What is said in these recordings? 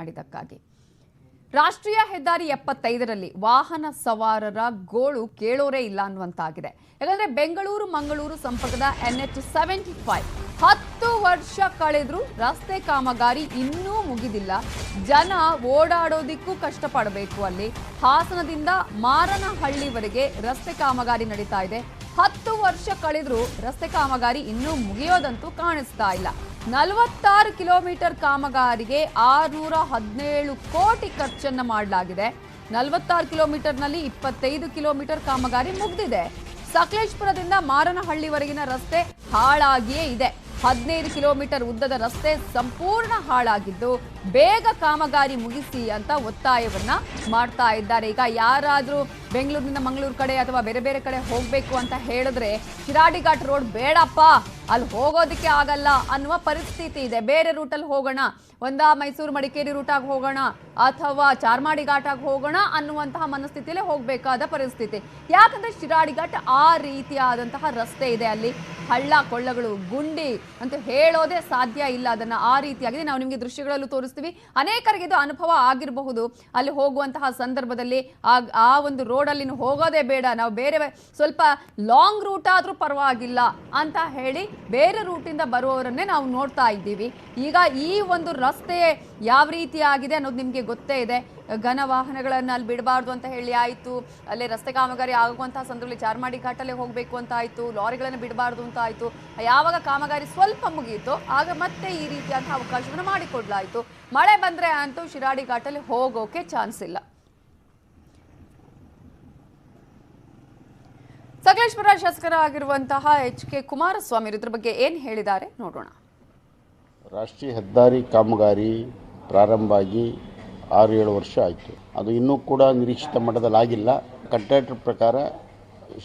ಮಾತನಾಡಿದ್ದಕ್ಕಾಗಿ. ರಾಷ್ಟ್ರೀಯ ಹೆದ್ದಾರಿ 75ರಲ್ಲಿ ವಾಹನ ಸವಾರರ ಗೋಳು ಕೇಳೋರೇ ಇಲ್ಲ ಅನ್ನುವಂತಾಗಿದೆ. ಯಾಕಂದ್ರೆ ಬೆಂಗಳೂರು ಮಂಗಳೂರು ಸಂಪರ್ಕದ NH 75 10 ವರ್ಷ ಕಳೆದ್ರೂ ರಸ್ತೆ ಕಾಮಗಾರಿ ಇನ್ನೂ ಮುಗಿದಿಲ್ಲ. ಜನ ಓಡಾಡೋದಿಕ್ಕೂ ಕಷ್ಟಪಡಬೇಕು. ಅಲ್ಲಿ ಹಾಸನದಿಂದ ಮಾರನಹಳ್ಳಿವರೆಗೆ ರಸ್ತೆ ಕಾಮಗಾರಿ ನಡೀತಾ ಇದೆ. 10 ವರ್ಷ ಕಳೆದ್ರೂ ರಸ್ತೆ ಕಾಮಗಾರಿ ಇನ್ನೂ ಮುಗಿಯೋದಂತೂ ಕಾಣಿಸ್ತಾ ಇಲ್ಲ. 46 ಕಿಲೋಮೀಟರ್ ಕಾಮಗಾರಿಗೆ 617 ಕೋಟಿ ಖರ್ಚನ್ನ ಮಾಡಲಾಗಿದೆ. 46 ಕಿಲೋಮೀಟರ್ನಲ್ಲಿ 25 ಕಿಲೋಮೀಟರ್ ಕಾಮಗಾರಿ ಮುಗಿದಿದೆ. ಸಕಲೇಶಪುರದಿಂದ ಮಾರನಹಳ್ಳಿವರೆಗಿನ ರಸ್ತೆ ಹಾಳಾಗಿಯೇ ಇದೆ. 15 ಕಿಲೋಮೀಟರ್ ಉದ್ದದ ರಸ್ತೆ ಸಂಪೂರ್ಣ ಹಾಳಾಗಿದ್ದು ಬೇಗ ಕಾಮಗಾರಿ ಮುಗಿಸಿ ಅಂತ ಒತ್ತಾಯವನ್ನ ಮಾಡ್ತಾ ಇದ್ದಾರೆ. ಈಗ ಯಾರಾದ್ರೂ ಬೆಂಗಳೂರಿನಿಂದ ಮಂಗಳೂರು ಕಡೆ ಅಥವಾ ಬೇರೆ ಬೇರೆ ಕಡೆ ಹೋಗ್ಬೇಕು ಅಂತ ಹೇಳಿದ್ರೆ ಶಿರಾಡಿ ಘಾಟ್ ರೋಡ್ ಬೇಡಪ್ಪ, ಅಲ್ಲಿ ಹೋಗೋದಕ್ಕೆ ಆಗಲ್ಲ ಅನ್ನುವ ಪರಿಸ್ಥಿತಿ ಇದೆ. ಬೇರೆ ರೂಟಲ್ಲಿ ಹೋಗೋಣ, ಮೈಸೂರು ಮಡಿಕೇರಿ ರೂಟಾಗಿ ಹೋಗೋಣ ಅಥವಾ ಚಾರ್ಮಾಡಿ ಘಾಟಾಗಿ ಹೋಗೋಣ ಅನ್ನುವಂತಹ ಮನಸ್ಥಿತಿಯಲ್ಲೇ ಹೋಗಬೇಕಾದ ಪರಿಸ್ಥಿತಿ. ಯಾಕಂದ್ರೆ ಶಿರಾಡಿ ಘಾಟ್ ಆ ರೀತಿಯಾದಂತಹ ರಸ್ತೆ ಇದೆ. ಅಲ್ಲಿ ಹಳ್ಳ ಕೊಳ್ಳಗಳು ಗುಂಡಿ ಅಂತ ಹೇಳೋದೇ ಸಾಧ್ಯ ಇಲ್ಲ. ಅದನ್ನ ಆ ರೀತಿಯಾಗಿದೆ. ನಾವು ನಿಮಗೆ ದೃಶ್ಯಗಳಲ್ಲೂ ತೋರಿಸ್ತೀವಿ. ಅನೇಕರಿಗೆ ಇದು ಅನುಭವ ಆಗಿರಬಹುದು. ಅಲ್ಲಿ ಹೋಗುವಂತಹ ಸಂದರ್ಭದಲ್ಲಿ ಆ ಒಂದು ರೋಡಲ್ಲಿ ಹೋಗೋದೇ ಬೇಡ, ನಾವು ಬೇರೆ ಸ್ವಲ್ಪ ಲಾಂಗ್ ರೂಟ್ ಆದ್ರೂ ಪರವಾಗಿಲ್ಲ ಅಂತ ಹೇಳಿ ಬೇರೆ ರೂಟಿಂದ ಬರುವವರನ್ನೇ ನಾವು ನೋಡ್ತಾ ಇದ್ದೀವಿ. ಈಗ ಈ ಒಂದು ರಸ್ತೆ ಯಾವ ರೀತಿ ಆಗಿದೆ ಅನ್ನೋದು ನಿಮಗೆ ಗೊತ್ತೇ ಇದೆ. ಘನ ವಾಹನಗಳನ್ನು ಅಲ್ಲಿ ಬಿಡಬಾರ್ದು ಅಂತ ಹೇಳಿ ಆಯಿತು. ಅಲ್ಲೇ ರಸ್ತೆ ಕಾಮಗಾರಿ ಆಗುವಂತಹ ಸಂದರ್ಭದಲ್ಲಿ ಚಾರ್ಮಾಡಿ ಘಾಟಲ್ಲೇ ಹೋಗಬೇಕು ಅಂತ ಆಯಿತು. ಲಾರಿಗಳನ್ನು ಬಿಡಬಾರ್ದು ಅಂತ ಆಯಿತು. ಯಾವಾಗ ಕಾಮಗಾರಿ ಸ್ವಲ್ಪ ಮುಗಿಯಿತು ಆಗ ಮತ್ತೆ ಈ ರೀತಿಯಾದಂತಹ ಅವಕಾಶವನ್ನು ಮಾಡಿಕೊಡ್ಲಾಯಿತು. ಮಳೆ ಬಂದರೆ ಅಂತೂ ಶಿರಾಡಿ ಘಾಟಲ್ಲಿ ಹೋಗೋಕೆ ಚಾನ್ಸ್ ಇಲ್ಲ. ಸಕಲೇಶಪುರ ಶಾಸಕರಾಗಿರುವಂತಹ HK ಕುಮಾರಸ್ವಾಮಿ ಇದ್ರ ಬಗ್ಗೆ ಏನು ಹೇಳಿದ್ದಾರೆ ನೋಡೋಣ. ರಾಷ್ಟ್ರೀಯ ಹೆದ್ದಾರಿ ಕಾಮಗಾರಿ ಪ್ರಾರಂಭ ಆಗಿ 6-7 ವರ್ಷ ಆಯಿತು. ಅದು ಇನ್ನೂ ಕೂಡ ನಿರೀಕ್ಷಿತ ಮಟ್ಟದಲ್ಲಿ ಕಾಂಟ್ರಾಕ್ಟರ್ ಪ್ರಕಾರ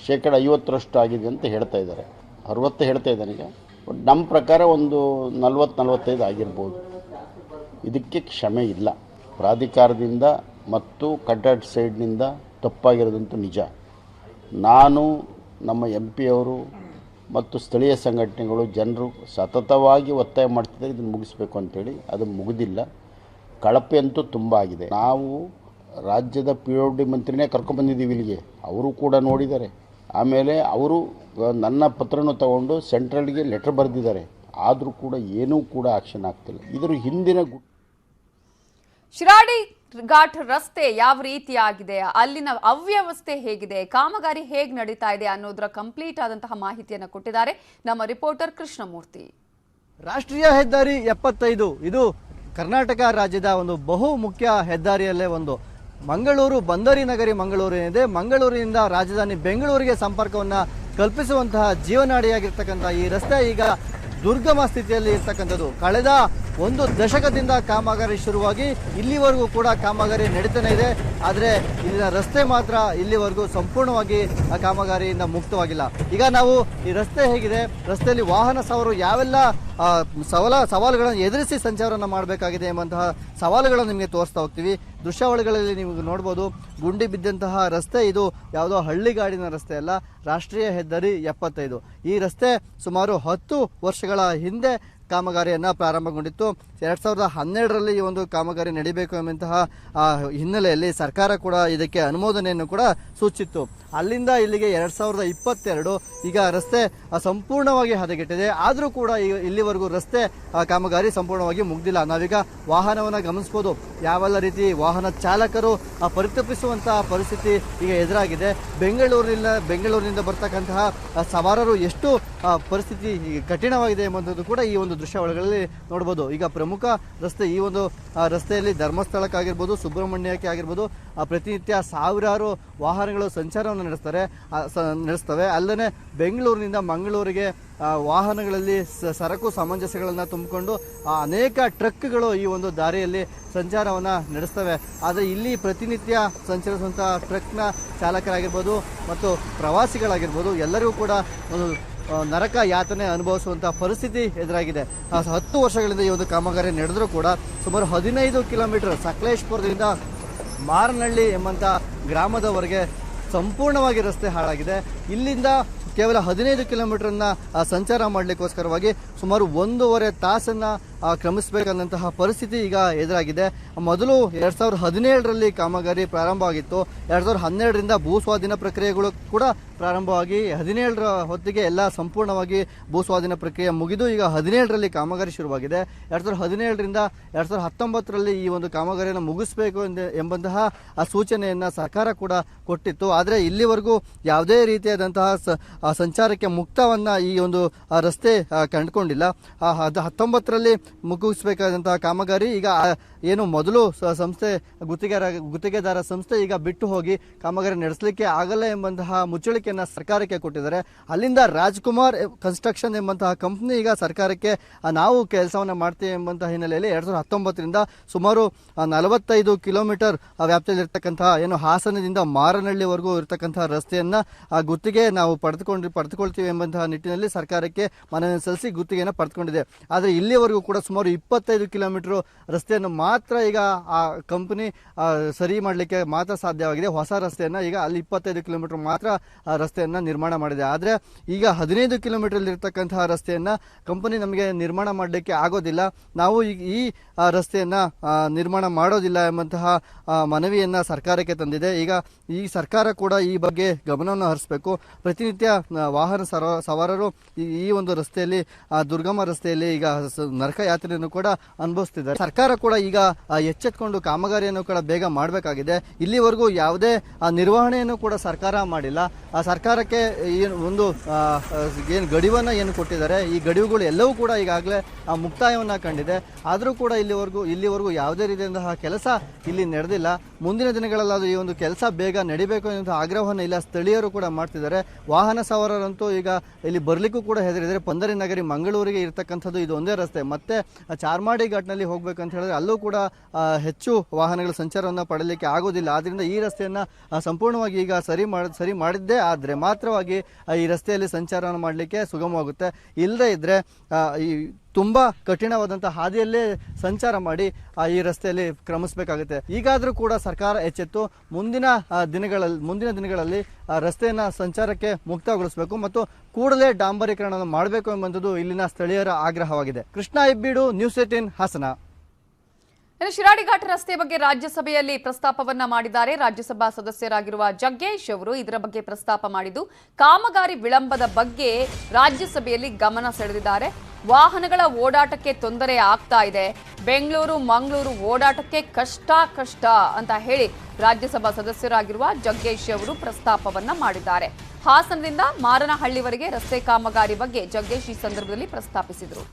50% ಆಗಿದೆ ಅಂತ ಹೇಳ್ತಾ ಇದ್ದಾರೆ. 60 ಹೇಳ್ತಾ ಇದ್ದಾನೆ ಈಗ. ಬಟ್ ನಮ್ಮ ಪ್ರಕಾರ ಒಂದು 40-45 ಆಗಿರ್ಬೋದು. ಇದಕ್ಕೆ ಕ್ಷಮೆ ಇಲ್ಲ. ಪ್ರಾಧಿಕಾರದಿಂದ ಮತ್ತು ಕಾಂಟ್ರಾಕ್ಟ್ ಸೈಡ್ನಿಂದ ತಪ್ಪಾಗಿರೋದಂತೂ ನಿಜ. ನಾನು ನಮ್ಮ MP ಅವರು ಮತ್ತು ಸ್ಥಳೀಯ ಸಂಘಟನೆಗಳು ಜನರು ಸತತವಾಗಿ ಒತ್ತಾಯ ಮಾಡ್ತಿದ್ದಾರೆ ಇದನ್ನು ಮುಗಿಸ್ಬೇಕು ಅಂತೇಳಿ. ಅದು ಮುಗಿದಿಲ್ಲ. ಕಳಪೆ ಅಂತೂ ತುಂಬ ಆಗಿದೆ. ನಾವು ರಾಜ್ಯದ PWD ಮಂತ್ರಿನೇ ಕರ್ಕೊಂಡ್ಬಂದಿದ್ದೀವಿ ಇಲ್ಲಿಗೆ. ಅವರು ಕೂಡ ನೋಡಿದ್ದಾರೆ. ಆಮೇಲೆ ಅವರು ನನ್ನ ಪತ್ರನೂ ತಗೊಂಡು ಸೆಂಟ್ರಲ್ಗೆ ಲೆಟರ್ ಬರೆದಿದ್ದಾರೆ. ಆದರೂ ಕೂಡ ಏನೂ ಕೂಡ ಆಕ್ಷನ್ ಆಗ್ತಿಲ್ಲ. ಇದರ ಹಿಂದಿನ ಶಿರಾಡಿ ಘಾಟ್ ರಸ್ತೆ ಯಾವ ರೀತಿಯಾಗಿದೆ, ಅಲ್ಲಿನ ಅವ್ಯವಸ್ಥೆ ಹೇಗಿದೆ, ಕಾಮಗಾರಿ ಹೇಗೆ ನಡೀತಾ ಇದೆ ಅನ್ನೋದರ ಕಂಪ್ಲೀಟ್ ಆದಂತಹ ಮಾಹಿತಿಯನ್ನು ಕೊಟ್ಟಿದ್ದಾರೆ ನಮ್ಮ ರಿಪೋರ್ಟರ್ ಕೃಷ್ಣಮೂರ್ತಿ. ರಾಷ್ಟ್ರೀಯ ಹೆದ್ದಾರಿ 75 ಇದು ಕರ್ನಾಟಕ ರಾಜ್ಯದ ಒಂದು ಬಹು ಮುಖ್ಯ ಹೆದ್ದಾರಿಯಲ್ಲೇ ಒಂದು. ಮಂಗಳೂರು ಬಂದರಿ ನಗರಿ ಮಂಗಳೂರು ಏನಿದೆ, ಮಂಗಳೂರಿನಿಂದ ರಾಜಧಾನಿ ಬೆಂಗಳೂರಿಗೆ ಸಂಪರ್ಕವನ್ನು ಕಲ್ಪಿಸುವಂತಹ ಜೀವನಾಡಿಯಾಗಿರ್ತಕ್ಕಂಥ ಈ ರಸ್ತೆ ಈಗ ದುರ್ಗಮ ಸ್ಥಿತಿಯಲ್ಲಿ ಇರ್ತಕ್ಕಂಥದ್ದು. ಕಳೆದ 1 ದಶಕದಿಂದ ಕಾಮಗಾರಿ ಶುರುವಾಗಿ ಇಲ್ಲಿವರೆಗೂ ಕೂಡ ಕಾಮಗಾರಿ ನಡೀತಾನೆ ಇದೆ. ಆದರೆ ಇಲ್ಲಿನ ರಸ್ತೆ ಮಾತ್ರ ಇಲ್ಲಿವರೆಗೂ ಸಂಪೂರ್ಣವಾಗಿ ಆ ಕಾಮಗಾರಿಯಿಂದ ಮುಕ್ತವಾಗಿಲ್ಲ. ಈಗ ನಾವು ಈ ರಸ್ತೆ ಹೇಗಿದೆ, ರಸ್ತೆಯಲ್ಲಿ ವಾಹನ ಸವಾರರು ಯಾವೆಲ್ಲ ಸವಾಲುಗಳನ್ನು ಎದುರಿಸಿ ಸಂಚಾರವನ್ನು ಮಾಡಬೇಕಾಗಿದೆ ಎಂಬಂತಹ ಸವಾಲುಗಳನ್ನು ನಿಮಗೆ ತೋರಿಸ್ತಾ ಹೋಗ್ತೀವಿ. ದೃಶ್ಯಾವಳಿಗಳಲ್ಲಿ ನೀವು ನೋಡ್ಬೋದು, ಗುಂಡಿ ಬಿದ್ದಂತಹ ರಸ್ತೆ. ಇದು ಯಾವುದೋ ಹಳ್ಳಿಗಾಡಿನ ರಸ್ತೆ ಅಲ್ಲ, ರಾಷ್ಟ್ರೀಯ ಹೆದ್ದಾರಿ 75. ಈ ರಸ್ತೆ ಸುಮಾರು 10 ವರ್ಷಗಳ ಹಿಂದೆ ಕಾಮಗಾರಿಯನ್ನು ಪ್ರಾರಂಭಗೊಂಡಿತ್ತು. 2012ರಲ್ಲಿ ಈ ಒಂದು ಕಾಮಗಾರಿ ನಡೀಬೇಕು ಎಂಬಂತಹ ಹಿನ್ನೆಲೆಯಲ್ಲಿ ಸರ್ಕಾರ ಕೂಡ ಇದಕ್ಕೆ ಅನುಮೋದನೆಯನ್ನು ಕೂಡ ಸೂಚಿಸಿತ್ತು. ಅಲ್ಲಿಂದ ಇಲ್ಲಿಗೆ 2022 ಈಗ ರಸ್ತೆ ಸಂಪೂರ್ಣವಾಗಿ ಹದಗೆಟ್ಟಿದೆ. ಆದರೂ ಕೂಡ ಇಲ್ಲಿವರೆಗೂ ರಸ್ತೆ ಕಾಮಗಾರಿ ಸಂಪೂರ್ಣವಾಗಿ ಮುಗ್ದಿಲ್ಲ. ನಾವೀಗ ವಾಹನವನ್ನು ಗಮನಿಸ್ಬೋದು, ಯಾವೆಲ್ಲ ರೀತಿ ವಾಹನ ಚಾಲಕರು ಪರಿತಪಿಸುವಂತಹ ಪರಿಸ್ಥಿತಿ ಈಗ ಎದುರಾಗಿದೆ. ಬೆಂಗಳೂರಿನಿಂದ ಬರ್ತಕ್ಕಂತಹ ಸವಾರರು ಎಷ್ಟು ಪರಿಸ್ಥಿತಿ ಕಠಿಣವಾಗಿದೆ ಎಂಬುದು ಕೂಡ ಈ ಒಂದು ದೃಶ್ಯಾವಳಿಗಳಲ್ಲಿ ನೋಡ್ಬೋದು. ಈಗ ಪ್ರಮುಖ ರಸ್ತೆ, ಈ ಒಂದು ರಸ್ತೆಯಲ್ಲಿ ಧರ್ಮಸ್ಥಳಕ್ಕಾಗಿರ್ಬೋದು, ಸುಬ್ರಹ್ಮಣ್ಯಕ್ಕೆ ಆಗಿರ್ಬೋದು ಪ್ರತಿನಿತ್ಯ ಸಾವಿರಾರು ವಾಹನಗಳು ಸಂಚಾರವನ್ನು ನಡೆಸ್ತವೆ. ಅಲ್ಲದೆ ಬೆಂಗಳೂರಿನಿಂದ ಮಂಗಳೂರಿಗೆ ವಾಹನಗಳಲ್ಲಿ ಸರಕು ಸಮಂಜಸಗಳನ್ನು ತುಂಬಿಕೊಂಡು ಅನೇಕ ಟ್ರಕ್ಗಳು ಈ ಒಂದು ದಾರಿಯಲ್ಲಿ ಸಂಚಾರವನ್ನು ನಡೆಸ್ತವೆ. ಆದರೆ ಇಲ್ಲಿ ಪ್ರತಿನಿತ್ಯ ಸಂಚರಿಸುವಂಥ ಟ್ರಕ್ನ ಚಾಲಕರಾಗಿರ್ಬೋದು ಮತ್ತು ಪ್ರವಾಸಿಗಳಾಗಿರ್ಬೋದು ಎಲ್ಲರಿಗೂ ಕೂಡ ಒಂದು ನರಕ ಯಾತನೆ ಅನುಭವಿಸುವಂಥ ಪರಿಸ್ಥಿತಿ ಎದುರಾಗಿದೆ. 10 ವರ್ಷಗಳಿಂದ ಈ ಒಂದು ಕಾಮಗಾರಿ ನಡೆದರೂ ಕೂಡ ಸುಮಾರು 15 ಕಿಲೋಮೀಟರ್ ಸಕಲೇಶಪುರದಿಂದ ಮಾರನಹಳ್ಳಿ ಎಂಬಂಥ ಗ್ರಾಮದವರೆಗೆ ಸಂಪೂರ್ಣವಾಗಿ ರಸ್ತೆ ಹಾಳಾಗಿದೆ. ಇಲ್ಲಿಂದ ಕೇವಲ 15 ಕಿಲೋಮೀಟರನ್ನು ಸಂಚಾರ ಮಾಡಲಿಕ್ಕೋಸ್ಕರವಾಗಿ ಸುಮಾರು 1.5 ತಾಸನ್ನು ಕ್ರಮಿಸಬೇಕನ್ನಂತಹ ಪರಿಸ್ಥಿತಿ ಈಗ ಎದುರಾಗಿದೆ. ಮೊದಲು 2017ರಲ್ಲಿ ಕಾಮಗಾರಿ ಪ್ರಾರಂಭ ಆಗಿತ್ತು. 2012ರಿಂದ ಭೂ ಸ್ವಾಧೀನ ಪ್ರಕ್ರಿಯೆಗಳು ಕೂಡ ಪ್ರಾರಂಭವಾಗಿ 17ರ ಹೊತ್ತಿಗೆ ಎಲ್ಲ ಸಂಪೂರ್ಣವಾಗಿ ಭೂಸ್ವಾಧೀನ ಪ್ರಕ್ರಿಯೆ ಮುಗಿದು ಈಗ 17ರಲ್ಲಿ ಕಾಮಗಾರಿ ಶುರುವಾಗಿದೆ. 2017ರಿಂದ 2019ರಲ್ಲಿ ಈ ಒಂದು ಕಾಮಗಾರಿಯನ್ನು ಮುಗಿಸಬೇಕು ಎಂಬಂತಹ ಸೂಚನೆಯನ್ನು ಸರ್ಕಾರ ಕೂಡ ಕೊಟ್ಟಿತ್ತು. ಆದರೆ ಇಲ್ಲಿವರೆಗೂ ಯಾವುದೇ ರೀತಿಯಾದಂತಹ ಸಂಚಾರಕ್ಕೆ ಮುಕ್ತವನ್ನು ಈ ಒಂದು ರಸ್ತೆ ಕಂಡುಕೊಂಡಿಲ್ಲ. 19ರಲ್ಲಿ ಮುಗಿಸಬೇಕಾದಂತಹ ಕಾಮಗಾರಿ ಈಗ ಏನು ಮೊದಲು ಸಂಸ್ಥೆ ಗುತ್ತಿಗೆದಾರ ಸಂಸ್ಥೆ ಈಗ ಬಿಟ್ಟು ಹೋಗಿ ಕಾಮಗಾರಿ ನಡೆಸಲಿಕ್ಕೆ ಆಗಲ್ಲ ಎಂಬಂತಹ ಮುಚ್ಚಳಿಕೆಯನ್ನು ಸರ್ಕಾರಕ್ಕೆ ಕೊಟ್ಟಿದ್ದಾರೆ. ಅಲ್ಲಿಂದ ರಾಜ್ಕುಮಾರ್ ಕನ್ಸ್ಟ್ರಕ್ಷನ್ ಎಂಬಂತಹ ಕಂಪ್ನಿ ಈಗ ಸರ್ಕಾರಕ್ಕೆ ನಾವು ಕೆಲಸವನ್ನು ಮಾಡ್ತೀವಿ ಎಂಬಂತಹ ಹಿನ್ನೆಲೆಯಲ್ಲಿ 2019ರಿಂದ ಸುಮಾರು 45 ಕಿಲೋಮೀಟರ್ ವ್ಯಾಪ್ತಿಯಲ್ಲಿರ್ತಕ್ಕಂತಹ ಏನು ಹಾಸನದಿಂದ ಮಾರನಹಳ್ಳಿವರೆಗೂ ಇರತಕ್ಕಂತಹ ರಸ್ತೆಯನ್ನು ಗುತ್ತಿಗೆ ನಾವು ಪಡೆದುಕೊಳ್ತೀವಿ ಎಂಬಂತಹ ನಿಟ್ಟಿನಲ್ಲಿ ಸರ್ಕಾರಕ್ಕೆ ಮನವಿ ಸಲ್ಲಿಸಿ ಗುತ್ತಿಗೆಯನ್ನು ಪಡೆದುಕೊಂಡಿದೆ. ಆದರೆ ಇಲ್ಲಿವರೆಗೂ ಕೂಡ ಸುಮಾರು 25 ಕಿಲೋಮೀಟರ್ ರಸ್ತೆಯನ್ನು ಮಾತ್ರ ಈಗ ಆ ಕಂಪನಿ ಸರಿ ಮಾಡಲಿಕ್ಕೆ ಮಾತ್ರ ಸಾಧ್ಯವಾಗಿದೆ. ಹೊಸ ರಸ್ತೆಯನ್ನು ಈಗ ಅಲ್ಲಿ 25 ಕಿಲೋಮೀಟರ್ ಮಾತ್ರ ರಸ್ತೆಯನ್ನು ನಿರ್ಮಾಣ ಮಾಡಿದೆ. ಆದರೆ ಈಗ 15 ಕಿಲೋಮೀಟರ್ ಇರ್ತಕ್ಕಂತಹ ರಸ್ತೆಯನ್ನು ಕಂಪನಿ ನಮಗೆ ನಿರ್ಮಾಣ ಮಾಡಲಿಕ್ಕೆ ಆಗೋದಿಲ್ಲ, ನಾವು ಈ ರಸ್ತೆಯನ್ನು ನಿರ್ಮಾಣ ಮಾಡೋದಿಲ್ಲ ಎಂಬಂತಹ ಮನವಿಯನ್ನು ಸರ್ಕಾರಕ್ಕೆ ತಂದಿದೆ. ಈಗ ಈ ಸರ್ಕಾರ ಕೂಡ ಈ ಬಗ್ಗೆ ಗಮನವನ್ನು ಹರಿಸಬೇಕು. ಪ್ರತಿನಿತ್ಯ ವಾಹನ ಸವಾರರು ಈ ಒಂದು ರಸ್ತೆಯಲ್ಲಿ ದುರ್ಗಮ ರಸ್ತೆಯಲ್ಲಿ ಈಗ ನರಕ ಯಾತ್ರೆಯನ್ನು ಕೂಡ ಅನುಭವಿಸ್ತಿದ್ದಾರೆ. ಸರ್ಕಾರ ಕೂಡ ಈಗ ಎಚ್ಚೆತ್ಕೊಂಡು ಕಾಮಗಾರಿಯನ್ನು ಕೂಡ ಬೇಗ ಮಾಡಬೇಕಾಗಿದೆ. ಇಲ್ಲಿವರೆಗೂ ಯಾವುದೇ ನಿರ್ವಹಣೆಯನ್ನು ಕೂಡ ಸರ್ಕಾರ ಮಾಡಿಲ್ಲ. ಸರ್ಕಾರಕ್ಕೆ ಒಂದು ಏನು ಗಡಿವನ್ನು ಏನು ಕೊಟ್ಟಿದ್ದಾರೆ, ಈ ಗಡಿಗಳು ಎಲ್ಲವೂ ಕೂಡ ಈಗಾಗಲೇ ಮುಕ್ತಾಯವನ್ನು ಕಂಡಿದೆ. ಆದರೂ ಕೂಡ ಇಲ್ಲಿವರೆಗೂ ಯಾವುದೇ ರೀತಿಯಾದಂತಹ ಕೆಲಸ ಇಲ್ಲಿ ನಡೆದಿಲ್ಲ. ಮುಂದಿನ ದಿನಗಳಲ್ಲಾದರೂ ಈ ಒಂದು ಕೆಲಸ ಬೇಗ ನಡಿಬೇಕು ಎನ್ನುವಂತಹ ಆಗ್ರಹವನ್ನು ಇಲ್ಲ ಸ್ಥಳೀಯರು ಕೂಡ ಮಾಡ್ತಿದ್ದಾರೆ. ವಾಹನ ಸವಾರರಂತೂ ಈಗ ಇಲ್ಲಿ ಬರಲಿಕ್ಕೂ ಕೂಡ ಹೆದರಿದ್ದಾರೆ. ಪಂದರಿ ನಗರಿ ಮಂಗಳೂರಿಗೆ ಇರತಕ್ಕಂಥದ್ದು ಇದು ಒಂದೇ ರಸ್ತೆ. ಮತ್ತೆ ಚಾರ್ಮಾಡಿ ಘಾಟ್ನಲ್ಲಿ ಹೋಗ್ಬೇಕಂತ ಹೇಳಿದ್ರೆ ಅಲ್ಲೂ ಕೂಡ ಹೆಚ್ಚು ವಾಹನಗಳ ಸಂಚಾರವನ್ನು ಪಡಲಿಕ್ಕೆ ಆಗೋದಿಲ್ಲ. ಆದ್ದರಿಂದ ಈ ರಸ್ತೆಯನ್ನು ಸಂಪೂರ್ಣವಾಗಿ ಈಗ ಸರಿ ಮಾಡಿದ್ದೇ ಆದರೆ ಮಾತ್ರವಾಗಿ ಈ ರಸ್ತೆಯಲ್ಲಿ ಸಂಚಾರವನ್ನು ಮಾಡಲಿಕ್ಕೆ ಸುಗಮವಾಗುತ್ತೆ. ಇಲ್ಲದೇ ಇದ್ದರೆ ಈ ತುಂಬ ಕಠಿಣವಾದಂತಹ ಹಾದಿಯಲ್ಲೇ ಸಂಚಾರ ಮಾಡಿ ಈ ರಸ್ತೆಯಲ್ಲಿ ಕ್ರಮಿಸಬೇಕಾಗುತ್ತೆ. ಈಗಾದರೂ ಕೂಡ ಸರ್ಕಾರ ಎಚ್ಚೆತ್ತು ಮುಂದಿನ ದಿನಗಳಲ್ಲಿ ರಸ್ತೆಯನ್ನು ಸಂಚಾರಕ್ಕೆ ಮುಕ್ತಗೊಳಿಸಬೇಕು ಮತ್ತು ಕೂಡಲೇ ಡಾಂಬರೀಕರಣವನ್ನು ಮಾಡಬೇಕು ಎಂಬುದು ಇಲ್ಲಿನ ಸ್ಥಳೀಯರ ಆಗ್ರಹವಾಗಿದೆ. ಕೃಷ್ಣ ಹೆಬ್ಬೀಡು, ನ್ಯೂಸ್ 18 ಹಾಸನ. ಶಿರಾಡಿ ಘಾಟ್ ರಸ್ತೆ ಬಗ್ಗೆ ರಾಜ್ಯಸಭೆಯಲ್ಲಿ ಪ್ರಸ್ತಾಪವನ್ನ ಮಾಡಿದ್ದಾರೆ. ರಾಜ್ಯಸಭಾ ಸದಸ್ಯರಾಗಿರುವ ಜಗ್ಗೇಶ್ ಅವರು ಇದರ ಬಗ್ಗೆ ಪ್ರಸ್ತಾಪ ಮಾಡಿದ್ದು ಕಾಮಗಾರಿ ವಿಳಂಬದ ಬಗ್ಗೆ ರಾಜ್ಯಸಭೆಯಲ್ಲಿ ಗಮನ ಸೆಳೆದಿದ್ದಾರೆ. ವಾಹನಗಳ ಓಡಾಟಕ್ಕೆ ತೊಂದರೆ ಆಗ್ತಾ ಇದೆ, ಬೆಂಗಳೂರು ಮಂಗಳೂರು ಓಡಾಟಕ್ಕೆ ಕಷ್ಟ ಅಂತ ಹೇಳಿ ರಾಜ್ಯಸಭಾ ಸದಸ್ಯರಾಗಿರುವ ಜಗ್ಗೇಶ್ ಅವರು ಪ್ರಸ್ತಾಪವನ್ನ ಮಾಡಿದ್ದಾರೆ. ಹಾಸನದಿಂದ ಮಾರನಹಳ್ಳಿವರೆಗೆ ರಸ್ತೆ ಕಾಮಗಾರಿ ಬಗ್ಗೆ ಜಗ್ಗೇಶ್ ಈ ಸಂದರ್ಭದಲ್ಲಿ ಪ್ರಸ್ತಾಪಿಸಿದರು.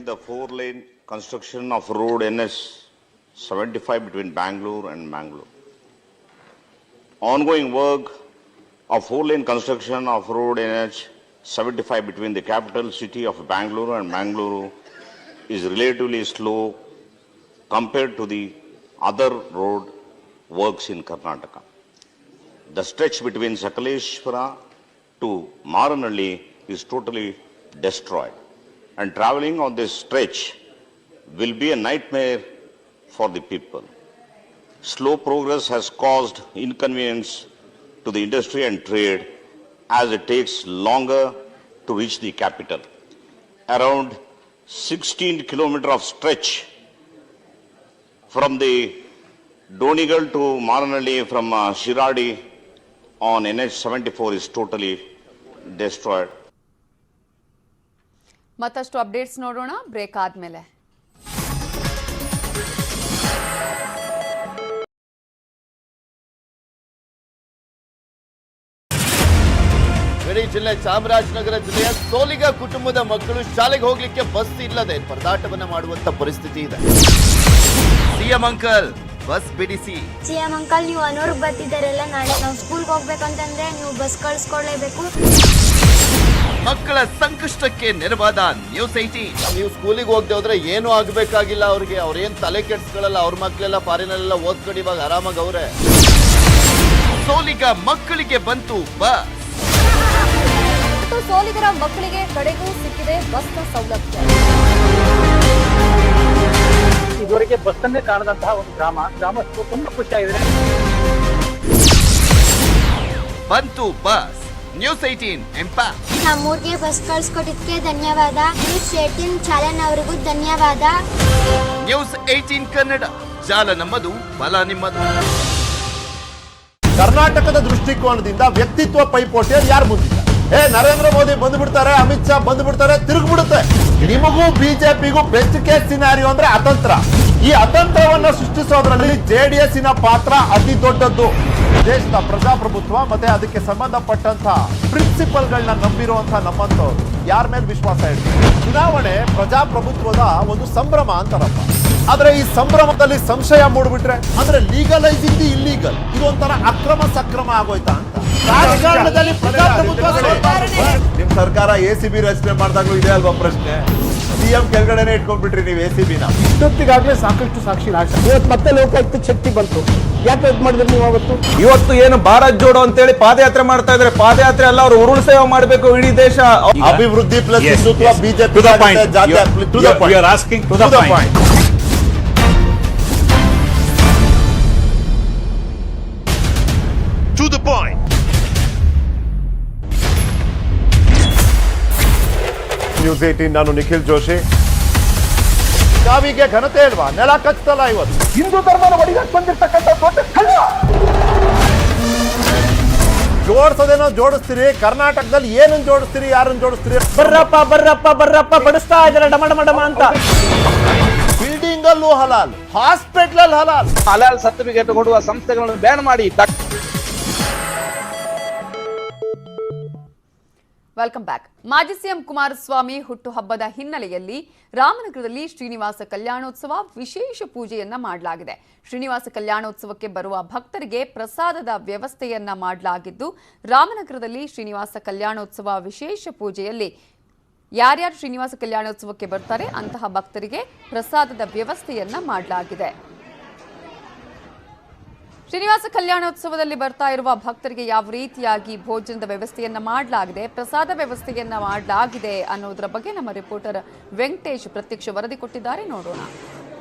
The 4-lane construction of road NH 75 between Bangalore and Mangalore. Ongoing work of 4-lane construction of road NH 75 between the capital city of Bangalore and Mangaluru is relatively slow compared to the other road works in Karnataka. The stretch between Sakaleshwara to Maranalli is totally destroyed, and traveling on this stretch will be a nightmare for the people. Slow progress has caused inconvenience to the industry and trade as it takes longer to reach the capital. Around 16 kilometers of stretch from the Donigal to Maranalli from Shiradi on NH 74 is totally destroyed. ಮತ್ತಷ್ಟು updates ನೋಡೋಣ break ಆದ್ಮೇಲೆ. ಗಡಿ ಜಿಲ್ಲೆ ಚಾಮರಾಜನಗರ ಜಿಲ್ಲೆಯ ಸೋಲಿಗ ಕುಟುಂಬದ ಮಕ್ಕಳು ಶಾಲೆಗೆ ಹೋಗ್ಲಿಕ್ಕೆ ಬಸ್ ಇಲ್ಲದೆ ಪರದಾಟವನ್ನ ಮಾಡುವಂತ ಪರಿಸ್ಥಿತಿ ಇದೆ. ಸಿಎಂ ಅಂಕಲ್ ಬಸ್ ಬಿಡಿಸಿ. ಸಿಎಂ ಅಂಕಲ್, ನೀವು ಅನೂರ್ಗೆ ಬರ್ತಿದ್ದಾರಲ್ಲ, ನಾಳೆ ನಾವು ಸ್ಕೂಲ್ಗೆ ಹೋಗ್ಬೇಕಂತಂದ್ರೆ ನೀವು ಬಸ್ ಕಳಿಸ್ಕೊಳ್ಳೇಬೇಕು. ಮಕ್ಕಳ ಸಂಕಷ್ಟಕ್ಕೆ ನೆರವಾದ ನ್ಯೂಸ್ 18. ನೀವು ಸ್ಕೂಲಿಗೆ ಹೋಗದೆ ಹೋದ್ರೆ ಏನು ಆಗ್ಬೇಕಾಗಿಲ್ಲ ಅವ್ರಿಗೆ, ಅವ್ರೇನ್ ತಲೆ ಕೆಡ್ಸ್ಕೊಳ್ಳಲ್ಲ. ಅವ್ರ ಮಕ್ಕಳೆಲ್ಲ ಫಾರಿನಲ್ಲೆಲ್ಲ ಓದ್ಕೊಂಡು ಇವಾಗ ಆರಾಮಾಗಿ ಅವ್ರೆ. ಸೋಲಿಗ ಮಕ್ಕಳಿಗೆ ಬಂತು ಬಸ್. ಸೋಲಿಗರ ಮಕ್ಕಳಿಗೆ ಕಡೆಗೂ ಸಿಕ್ಕಿದೆ ಬಸ್ನ ಸೌಲಭ್ಯ. ಇದುವರೆಗೆ ಬಸ್ ಅನ್ನೇ ಕಾಣದಂತಹ ಒಂದು ಗ್ರಾಮಸ್ಥರು ತುಂಬಾ ಖುಷಿಯಾಗಿದ್ದಾರೆ. ಬಂತು ಬಸ್. News 18 impact. ನಮ್ಮೂರಿಗೆ ಬಸ್ ಕಳ್ಸಿಕೊಟ್ಟಿದ್ದಕ್ಕೆ ಧನ್ಯವಾದ. ನ್ಯೂಸ್ 18 ಚಾಲನ್ ಅವರಿಗೂ ಧನ್ಯವಾದ. ನ್ಯೂಸ್ 18 ಕನ್ನಡ, ಜಾಲ ನಮ್ಮದು, ಬಲ ನಿಮ್ಮದು. ಕರ್ನಾಟಕದ ದೃಷ್ಟಿಕೋನದಿಂದ ವ್ಯಕ್ತಿತ್ವ ಪೈಪೋಟಿಯಲ್ಲಿ ಯಾರು ಮುಂದಿದ್ದಾರೆ? ನರೇಂದ್ರ ಮೋದಿ ಬಂದ್ಬಿಡ್ತಾರೆ, ಅಮಿತ್ ಶಾ ಬಂದ್ಬಿಡ್ತಾರೆ, ತಿರುಗ್ಬಿಡುತ್ತೆ. ನಿಮಗೂ ಬಿಜೆಪಿಗೂ ಬೆಸ್ಟ್ ಕೇಸ್ ಸಿನಾರಿಯೋ ಅಂದ್ರೆ ಅತಂತ್ರ. ಈ ಅತಂತ್ರವನ್ನ ಸೃಷ್ಟಿಸೋದ್ರಲ್ಲಿ ಜೆಡಿಎಸ್ಸಿನ ಪಾತ್ರ ಅತಿ ದೊಡ್ಡದ್ದು. ದೇಶದ ಪ್ರಜಾಪ್ರಭುತ್ವ ಮತ್ತೆ ಅದಕ್ಕೆ ಸಂಬಂಧಪಟ್ಟಂತ ಪ್ರಿನ್ಸಿಪಲ್ಗಳನ್ನ ನಂಬಿರುವಂತಹ ನಮ್ಮಂತವ್ರು ಯಾರ ಮೇಲೆ ವಿಶ್ವಾಸ ಇಡ್ತಾರೆ? ಚುನಾವಣೆ ಪ್ರಜಾಪ್ರಭುತ್ವದ ಒಂದು ಸಂಭ್ರಮ ಅಂತಾರಪ್ಪ. ಆದ್ರೆ ಈ ಸಂಭ್ರಮದಲ್ಲಿ ಸಂಶಯ ಮೂಡ್ಬಿಟ್ರೆ ಅಂದ್ರೆ ಲೀಗಲೈಸಿಂಗ್ ದಿ ಇಲ್ಲೀಗಲ್, ಇದು ಒಂಥರ ಅಕ್ರಮ ಸಕ್ರಮ ಆಗೋಯ್ತಾ ಅಂತ. ರಾಜಕಾರಣದಲ್ಲಿ ಪ್ರಜಾಪ್ರಭುತ್ವ ನಿಮ್ ಸರ್ಕಾರ ACB ರಚನೆ ಮಾಡಿದಾಗ್ಲೂ ಇದೆ ಅಲ್ವಾ ಪ್ರಶ್ನೆ? ಸಿಎಂ ಕೆಳಗಡೆನೆ ಇಟ್ಕೊಂಡ್ಬಿಟ್ರಿ ನೀವು ACB-ನ. ಇಷ್ಟೊತ್ತಿಗಾಗಲೇ ಸಾಕಷ್ಟು ಸಾಕ್ಷಿ ನಾಶ. ಇವತ್ತು ಮತ್ತೆ ಲೋಕಾಯುಕ್ತ ಶಕ್ತಿ ಬಂತು. ಯಾಕೆ ಇದು ಮಾಡಿದ್ರಿ ನೀವು ಅವತ್ತು? ಇವತ್ತು ಏನು ಭಾರತ್ ಜೋಡೋ ಅಂತೇಳಿ ಪಾದಯಾತ್ರೆ ಮಾಡ್ತಾ ಇದ್ರೆ, ಪಾದಯಾತ್ರೆ ಅಲ್ಲ, ಅವರು ಉರುಳು ಸೇವೆ ಮಾಡಬೇಕು ಇಡೀ ದೇಶ. ಅಭಿವೃದ್ಧಿ ಪ್ಲಸ್ ಹಿಂದುತ್ವ ಬಿಜೆಪಿ ನ್ಯೂಸ್ 18 ನಾನು ನಿಖಿಲ್ ಜೋಶಿ. ಕಾವಿಗೆ ಘನತೆ ಇಲ್ವಾ? ನೆಲ ಕಚ್ಚಲ್ಲ ಇವತ್ತು. ಹಿಂದೂ ಧರ್ಮನ ಒಡಿಗಕ್ಕೆ ಬಂದಿರ್ತಕ್ಕಂಥ ದೊಡ್ಡ ಕಳ್ಳ. ಜೋಡಿಸೋದೇನೋ ಜೋಡಿಸ್ತೀರಿ, ಕರ್ನಾಟಕದಲ್ಲಿ ಏನನ್ನು ಜೋಡಿಸ್ತೀರಿ, ಯಾರನ್ನು ಜೋಡಿಸ್ತೀರಿ? ಬರ್ರಪ್ಪ ಬಡಿಸ್ತಾ ಇದಾರೆ ಡಮ ಡಮ ಡಮ ಅಂತ. ಬಿಲ್ಡಿಂಗ್ ಅಲ್ಲೂ ಹಲಾಲ್, ಹಾಸ್ಪಿಟಲ್ ಅಲ್ಲಿ ಹಲಾಲ್. ಹಲಾಲ್ ಸರ್ಟಿಫಿಕೇಟ್ ಕೊಡುವ ಸಂಸ್ಥೆಗಳನ್ನು ಬ್ಯಾನ್ ಮಾಡಿ. Welcome back. ಮಾಜಿ ಸಿಎಂ ಕುಮಾರಸ್ವಾಮಿ ಹುಟ್ಟುಹಬ್ಬದ ಹಿನ್ನೆಲೆಯಲ್ಲಿ ರಾಮನಗರದಲ್ಲಿ ಶ್ರೀನಿವಾಸ ಕಲ್ಯಾಣೋತ್ಸವ ವಿಶೇಷ ಪೂಜೆಯನ್ನ ಮಾಡಲಾಗಿದೆ. ಶ್ರೀನಿವಾಸ ಕಲ್ಯಾಣೋತ್ಸವಕ್ಕೆ ಬರುವ ಭಕ್ತರಿಗೆ ಪ್ರಸಾದದ ವ್ಯವಸ್ಥೆಯನ್ನ ಮಾಡಲಾಗಿದ್ದು, ರಾಮನಗರದಲ್ಲಿ ಶ್ರೀನಿವಾಸ ಕಲ್ಯಾಣೋತ್ಸವ ವಿಶೇಷ ಪೂಜೆಯಲ್ಲಿ ಯಾರ್ಯಾರು ಶ್ರೀನಿವಾಸ ಕಲ್ಯಾಣೋತ್ಸವಕ್ಕೆ ಬರ್ತಾರೆ ಅಂತಹ ಭಕ್ತರಿಗೆ ಪ್ರಸಾದದ ವ್ಯವಸ್ಥೆಯನ್ನ ಮಾಡಲಾಗಿದೆ. ಶ್ರೀನಿವಾಸ ಕಲ್ಯಾಣೋತ್ಸವದಲ್ಲಿ ಬರ್ತಾ ಇರುವ ಭಕ್ತರಿಗೆ ಯಾವ ರೀತಿಯಾಗಿ ಭೋಜನದ ವ್ಯವಸ್ಥೆಯನ್ನ ಮಾಡಲಾಗಿದೆ, ಪ್ರಸಾದ ವ್ಯವಸ್ಥೆಯನ್ನ ಮಾಡಲಾಗಿದೆ ಅನ್ನೋದರ ಬಗ್ಗೆ ನಮ್ಮ ರಿಪೋರ್ಟರ್ ವೆಂಕಟೇಶ್ ಪ್ರತ್ಯಕ್ಷ ವರದಿ ಕೊಟ್ಟಿದ್ದಾರೆ, ನೋಡೋಣ.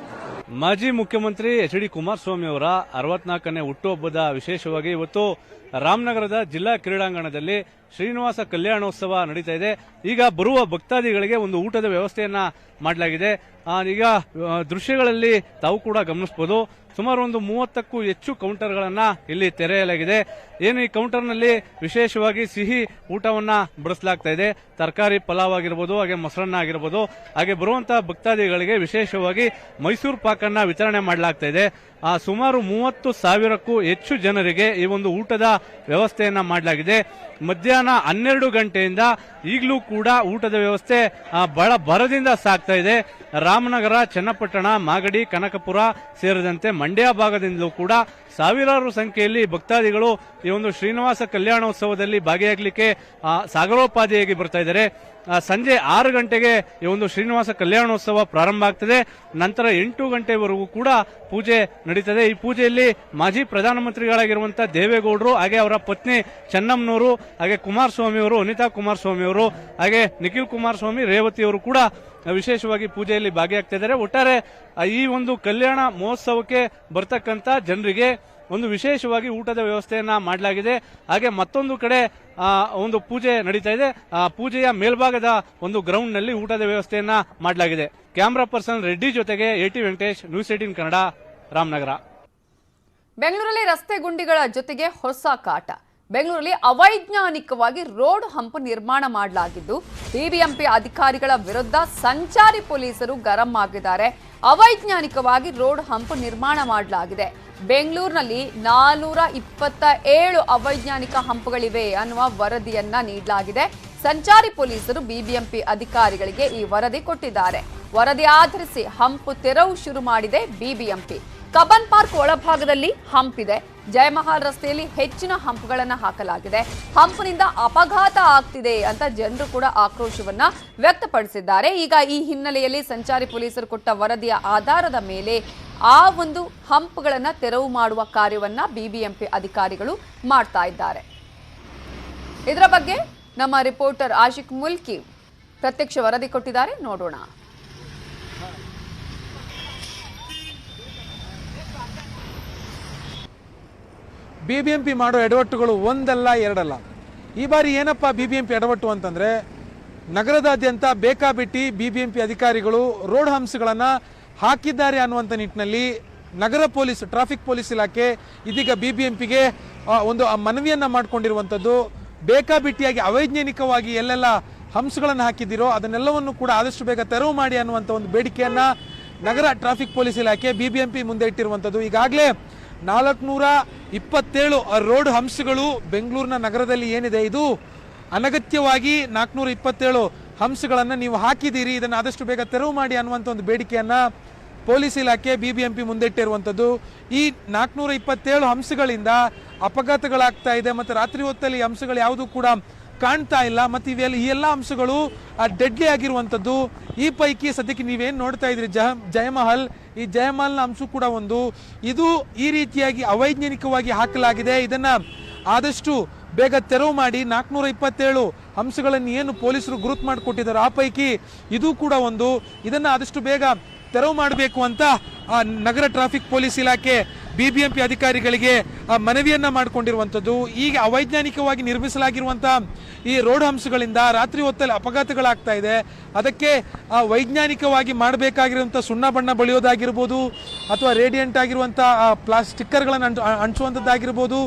ಮಾಜಿ ಮುಖ್ಯಮಂತ್ರಿ HD ಕುಮಾರಸ್ವಾಮಿ ಅವರ 64ನೇ ಹುಟ್ಟುಹಬ್ಬದ ವಿಶೇಷವಾಗಿ ಇವತ್ತು ರಾಮನಗರದ ಜಿಲ್ಲಾ ಕ್ರೀಡಾಂಗಣದಲ್ಲಿ ಶ್ರೀನಿವಾಸ ಕಲ್ಯಾಣೋತ್ಸವ ನಡೀತಾ ಇದೆ. ಈಗ ಬರುವ ಭಕ್ತಾದಿಗಳಿಗೆ ಒಂದು ಊಟದ ವ್ಯವಸ್ಥೆಯನ್ನ ಮಾಡಲಾಗಿದೆ. ಈಗ ದೃಶ್ಯಗಳಲ್ಲಿ ತಾವು ಕೂಡ ಗಮನಿಸಬಹುದು, ಸುಮಾರು ಒಂದು 30ಕ್ಕೂ ಹೆಚ್ಚು ಕೌಂಟರ್ಗಳನ್ನ ಇಲ್ಲಿ ತೆರೆಯಲಾಗಿದೆ. ಏನು ಈ ಕೌಂಟರ್ನಲ್ಲಿ ವಿಶೇಷವಾಗಿ ಸಿಹಿ ಊಟವನ್ನ ಬಡಿಸಲಾಗ್ತಾ ಇದೆ. ತರಕಾರಿ ಪಲಾವ್ ಆಗಿರ್ಬೋದು, ಹಾಗೆ ಮೊಸರನ್ನ ಆಗಿರ್ಬೋದು, ಹಾಗೆ ಬರುವಂತಹ ಭಕ್ತಾದಿಗಳಿಗೆ ವಿಶೇಷವಾಗಿ ಮೈಸೂರು ಪಾಕನ್ನ ವಿತರಣೆ ಮಾಡಲಾಗ್ತಾ ಇದೆ. ಸುಮಾರು 30,000ಕ್ಕೂ ಹೆಚ್ಚು ಜನರಿಗೆ ಈ ಒಂದು ಊಟದ ವ್ಯವಸ್ಥೆಯನ್ನ ಮಾಡಲಾಗಿದೆ. ಮಧ್ಯಾಹ್ನ 12 ಗಂಟೆಯಿಂದ ಈಗಲೂ ಕೂಡ ಊಟದ ವ್ಯವಸ್ಥೆ ಬಹಳ ಭರದಿಂದ ಸಾಗ್ತಾ ಇದೆ. ರಾಮನಗರ, ಚನ್ನಪಟ್ಟಣ, ಮಾಗಡಿ, ಕನಕಪುರ ಸೇರಿದಂತೆ ಮಂಡ್ಯ ಭಾಗದಿಂದಲೂ ಕೂಡ ಸಾವಿರಾರು ಸಂಖ್ಯೆಯಲ್ಲಿ ಭಕ್ತಾದಿಗಳು ಈ ಒಂದು ಶ್ರೀನಿವಾಸ ಕಲ್ಯಾಣೋತ್ಸವದಲ್ಲಿ ಭಾಗಿಯಾಗಲಿಕ್ಕೆ ಸಾಗರೋಪಾದಿಯಾಗಿ ಬರ್ತಾ ಇದ್ದಾರೆ. ಸಂಜೆ 6 ಗಂಟೆಗೆ ಈ ಒಂದು ಶ್ರೀನಿವಾಸ ಕಲ್ಯಾಣೋತ್ಸವ ಪ್ರಾರಂಭ ಆಗ್ತದೆ. ನಂತರ 8 ಗಂಟೆವರೆಗೂ ಕೂಡ ಪೂಜೆ ನಡೀತದೆ. ಈ ಪೂಜೆಯಲ್ಲಿ ಮಾಜಿ ಪ್ರಧಾನಮಂತ್ರಿಗಳಾಗಿರುವಂತಹ ದೇವೇಗೌಡರು, ಹಾಗೆ ಅವರ ಪತ್ನಿ ಚೆನ್ನಮ್ಮನವರು, ಹಾಗೆ ಕುಮಾರಸ್ವಾಮಿ ಅವರು, ಅನಿತಾ ಕುಮಾರಸ್ವಾಮಿ ಅವರು, ಹಾಗೆ ನಿಖಿಲ್ ಕುಮಾರಸ್ವಾಮಿ, ರೇವತಿ ಅವರು ಕೂಡ ವಿಶೇಷವಾಗಿ ಪೂಜೆಯಲ್ಲಿ ಭಾಗಿಯಾಗ್ತಾ ಇದ್ದಾರೆ. ಒಟ್ಟಾರೆ ಈ ಒಂದು ಕಲ್ಯಾಣ ಮಹೋತ್ಸವಕ್ಕೆ ಬರ್ತಕ್ಕಂಥ ಜನರಿಗೆ ಒಂದು ವಿಶೇಷವಾಗಿ ಊಟದ ವ್ಯವಸ್ಥೆಯನ್ನ ಮಾಡಲಾಗಿದೆ. ಹಾಗೆ ಮತ್ತೊಂದು ಕಡೆ ಒಂದು ಪೂಜೆ ನಡೀತಾ ಇದೆ. ಪೂಜೆಯ ಮೇಲ್ಭಾಗದ ಒಂದು ಗ್ರೌಂಡ್ ನಲ್ಲಿ ಊಟದ ವ್ಯವಸ್ಥೆಯನ್ನ ಮಾಡಲಾಗಿದೆ. ಕ್ಯಾಮರಾ ಪರ್ಸನ್ ರೆಡ್ಡಿ ಜೊತೆಗೆ AT ವೆಂಕಟೇಶ್, ನ್ಯೂಸ್ 18 ಕನ್ನಡ, ರಾಮನಗರ. ಬೆಂಗಳೂರಲ್ಲಿ ರಸ್ತೆ ಗುಂಡಿಗಳ ಜೊತೆಗೆ ಹೊಸ ಕಾಟ. ಬೆಂಗಳೂರಲ್ಲಿ ಅವೈಜ್ಞಾನಿಕವಾಗಿ ರೋಡ್ ಹಂಪ್ ನಿರ್ಮಾಣ ಮಾಡಲಾಗಿದ್ದು, ಬಿಬಿಎಂಪಿ ಅಧಿಕಾರಿಗಳ ವಿರುದ್ಧ ಸಂಚಾರಿ ಪೊಲೀಸರು ಗರಂ ಆಗಿದ್ದಾರೆ. ಅವೈಜ್ಞಾನಿಕವಾಗಿ ರೋಡ್ ಹಂಪ್ ನಿರ್ಮಾಣ ಮಾಡಲಾಗಿದೆ. ಬೆಂಗಳೂರಿನಲ್ಲಿ 427 ಅವೈಜ್ಞಾನಿಕ ಹಂಪ್ಗಳಿವೆ ಅನ್ನುವ ವರದಿಯನ್ನ ನೀಡಲಾಗಿದೆ. ಸಂಚಾರಿ ಪೊಲೀಸರು ಬಿಬಿಎಂಪಿ ಅಧಿಕಾರಿಗಳಿಗೆ ಈ ವರದಿ ಕೊಟ್ಟಿದ್ದಾರೆ. ವರದಿ ಆಧರಿಸಿ ಹಂಪ್ ತೆರವು ಶುರು ಮಾಡಿದೆ ಬಿಬಿಎಂಪಿ. ಕಬ್ಬನ್ ಪಾರ್ಕ್ ಒಳಭಾಗದಲ್ಲಿ ಹಂಪ್ ಇದೆ. ಜಯಮಹಾಲ್ ರಸ್ತೆಯಲ್ಲಿ ಹೆಚ್ಚಿನ ಹಂಪ್ಗಳನ್ನು ಹಾಕಲಾಗಿದೆ. ಹಂಪ್ನಿಂದ ಅಪಘಾತ ಆಗ್ತಿದೆ ಅಂತ ಜನರು ಕೂಡ ಆಕ್ರೋಶವನ್ನ ವ್ಯಕ್ತಪಡಿಸಿದ್ದಾರೆ. ಈಗ ಈ ಹಿನ್ನೆಲೆಯಲ್ಲಿ ಸಂಚಾರಿ ಪೊಲೀಸರು ಕೊಟ್ಟ ವರದಿಯ ಆಧಾರದ ಮೇಲೆ ಆ ಒಂದು ಹಂಪ್ಗಳನ್ನು ತೆರವು ಮಾಡುವ ಕಾರ್ಯವನ್ನ ಬಿಬಿಎಂಪಿ ಅಧಿಕಾರಿಗಳು ಮಾಡ್ತಾ ಇದ್ದಾರೆ. ಇದರ ಬಗ್ಗೆ ನಮ್ಮ ರಿಪೋರ್ಟರ್ ಆಶಿಕ್ ಮುಲ್ಕಿ ಪ್ರತ್ಯಕ್ಷ ವರದಿ ಕೊಟ್ಟಿದ್ದಾರೆ, ನೋಡೋಣ. ಬಿಬಿಎಂಪಿ ಮಾಡೋ ಎಡವಟ್ಟುಗಳು ಒಂದಲ್ಲ ಎರಡಲ್ಲ. ಈ ಬಾರಿ ಏನಪ್ಪ BBMP ಎಡವಟ್ಟು ಅಂತಂದರೆ, ನಗರದಾದ್ಯಂತ ಬೇಕಾಬಿಟ್ಟಿ BBMP ಅಧಿಕಾರಿಗಳು ರೋಡ್ ಹಂಪ್ಸ್ಗಳನ್ನು ಹಾಕಿದ್ದಾರೆ ಅನ್ನುವಂಥ ನಿಟ್ಟಿನಲ್ಲಿ ನಗರ ಪೊಲೀಸ್ ಟ್ರಾಫಿಕ್ ಪೊಲೀಸ್ ಇಲಾಖೆ ಇದೀಗ BBMPಗೆ ಒಂದು ಮನವಿಯನ್ನು ಮಾಡಿಕೊಂಡಿರುವಂಥದ್ದು. ಬೇಕಾಬಿಟ್ಟಿಯಾಗಿ ಅವೈಜ್ಞಾನಿಕವಾಗಿ ಎಲ್ಲೆಲ್ಲ ಹಂಪ್ಸ್ಗಳನ್ನು ಹಾಕಿದ್ದೀರೋ ಅದನ್ನೆಲ್ಲವನ್ನು ಕೂಡ ಆದಷ್ಟು ಬೇಗ ತೆರವು ಮಾಡಿ ಅನ್ನುವಂಥ ಒಂದು ಬೇಡಿಕೆಯನ್ನು ನಗರ ಟ್ರಾಫಿಕ್ ಪೊಲೀಸ್ ಇಲಾಖೆ BBMP ಮುಂದೆ ಇಟ್ಟಿರುವಂಥದ್ದು. ಈಗಾಗಲೇ 427 ರೋಡ್ ಹಂಪ್ಸ್ಗಳು ಬೆಂಗಳೂರಿನ ನಗರದಲ್ಲಿ ಏನಿದೆ, ಇದು ಅನಗತ್ಯವಾಗಿ 427 ಹಂಪ್ಸ್ಗಳನ್ನು ನೀವು ಹಾಕಿದ್ದೀರಿ, ಇದನ್ನು ಆದಷ್ಟು ಬೇಗ ತೆರವು ಮಾಡಿ ಅನ್ನುವಂಥ ಒಂದು ಬೇಡಿಕೆಯನ್ನು ಪೊಲೀಸ್ ಇಲಾಖೆ BBMP ಮುಂದಿಟ್ಟಿರುವಂಥದ್ದು. ಈ 427 ಹಂಪ್ಸ್ಗಳಿಂದ ಅಪಘಾತಗಳಾಗ್ತಾ ಇದೆ ಮತ್ತು ರಾತ್ರಿ ಹೊತ್ತಲ್ಲಿ ಹಂಪ್ಸ್ಗಳು ಯಾವುದೂ ಕೂಡ ಕಾಣ್ತಾ ಇಲ್ಲ ಮತ್ತು ಈ ಎಲ್ಲ ಅಂಶಗಳು ಡೆಡ್ಲಿ ಆಗಿರುವಂಥದ್ದು. ಈ ಪೈಕಿ ಸದ್ಯಕ್ಕೆ ನೀವೇನು ನೋಡ್ತಾ ಇದ್ರಿ ಜಯಮಹಲ್, ಈ ಜಯಮಹಲ್ನ ಅಂಶ ಕೂಡ ಒಂದು. ಇದು ಈ ರೀತಿಯಾಗಿ ಅವೈಜ್ಞಾನಿಕವಾಗಿ ಹಾಕಲಾಗಿದೆ. ಇದನ್ನು ಆದಷ್ಟು ಬೇಗ ತೆರವು ಮಾಡಿ 427 ಅಂಶಗಳನ್ನು ಏನು ಪೊಲೀಸರು ಗುರುತು ಮಾಡಿಕೊಟ್ಟಿದ್ದಾರೆ ಆ ಪೈಕಿ ಇದು ಕೂಡ ಒಂದು. ಇದನ್ನು ಆದಷ್ಟು ಬೇಗ ತೆರವು ಮಾಡಬೇಕು ಅಂತ ನಗರ ಟ್ರಾಫಿಕ್ ಪೊಲೀಸ್ ಇಲಾಖೆ BBMP ಅಧಿಕಾರಿಗಳಿಗೆ ಮನವಿಯನ್ನ ಮಾಡಿಕೊಂಡಿರುವಂಥದ್ದು. ಈಗ ಅವೈಜ್ಞಾನಿಕವಾಗಿ ನಿರ್ಮಿಸಲಾಗಿರುವಂಥ ಈ ರೋಡ್ ಹಂಪ್ಸ್ಗಳಿಂದ ರಾತ್ರಿ ಹೊತ್ತಲ್ಲಿ ಅಪಘಾತಗಳಾಗ್ತಾ ಇದೆ. ಅದಕ್ಕೆ ವೈಜ್ಞಾನಿಕವಾಗಿ ಮಾಡಬೇಕಾಗಿರುವಂಥ ಸುಣ್ಣ ಬಣ್ಣ ಬಳಿಯೋದಾಗಿರ್ಬೋದು ಅಥವಾ ರೇಡಿಯಂಟ್ ಆಗಿರುವಂಥ ಸ್ಟಿಕ್ಕರ್ಗಳನ್ನು ಅಂಟುವಂಥದ್ದಾಗಿರ್ಬೋದು.